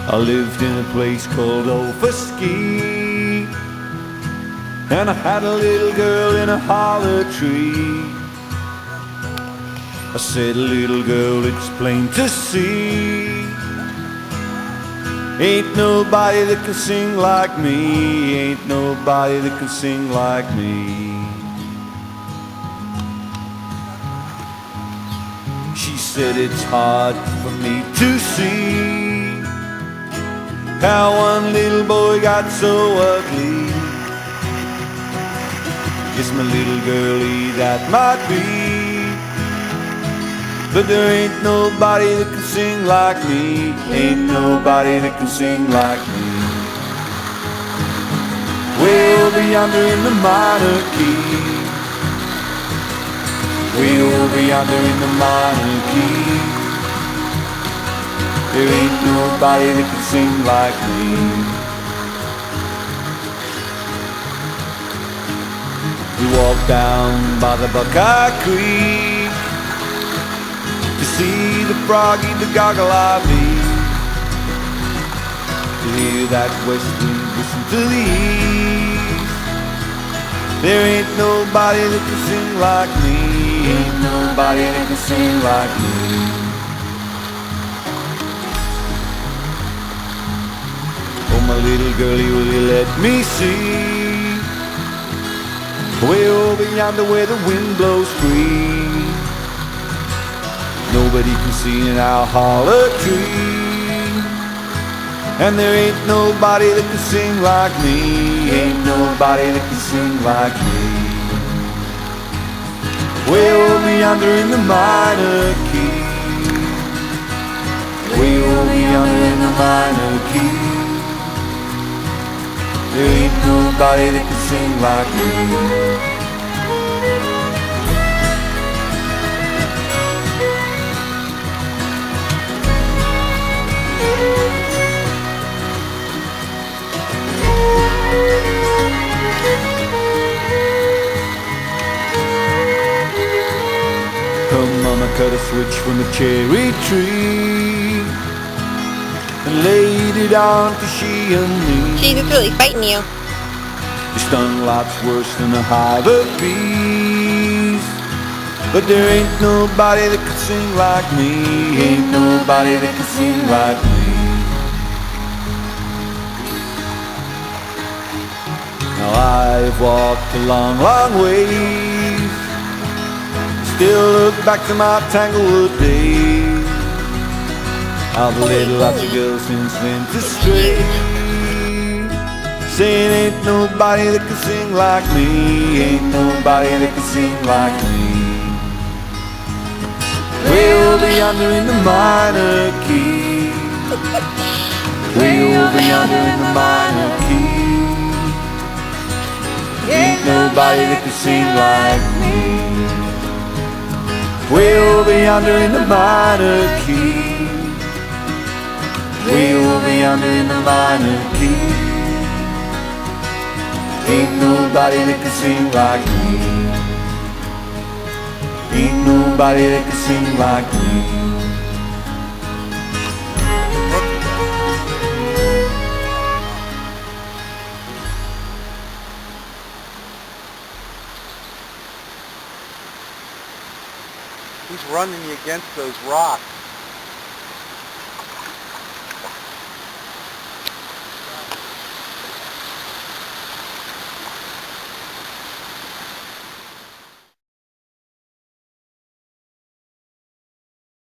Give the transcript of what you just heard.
I lived in a place called Overski, and I had a little girl in a holler tree. I said, little girl, it's plain to see, ain't nobody that can sing like me, ain't nobody that can sing like me. She said, it's hard for me to see how one little boy got so ugly. It's my little girlie that might be, but there ain't nobody that can sing like me, ain't nobody that can sing like me. Way over yonder in the minor key, way over yonder in the minor key, there ain't nobody that can sing like me. We walked down by the Pocano Creek to see the froggy, the goggle-eyed bee, to hear that west wind whistle to the east. There ain't nobody that can sing like me, ain't nobody that can sing like me. Oh, my little girlie, will you let me see way over yonder where the wind blows free? Nobody can see in our holler tree, and there ain't nobody that can sing like me, ain't nobody that can sing like me. Way over yonder in the minor key, way over yonder in the minor key, there ain't nobody that can sing like me. Come mama, cut a switch from the cherry tree and laid it on for she and me. She's really fighting you. It stung lots worse than a hive of bees, but there ain't nobody that can sing like me, ain't nobody that can sing like me. Now I've walked a long, long way, still look back to my Tanglewood days. I've led lots of girls since then to stray, saying ain't nobody that can sing like me, ain't nobody that can sing like me. Way over yonder in the minor key, way over yonder in the minor key, ain't nobody that can sing like me. Way over yonder in the minor key, way over yonder in the minor key, ain't nobody that can sing like me, ain't nobody that can sing like me. He's running you against those rocks.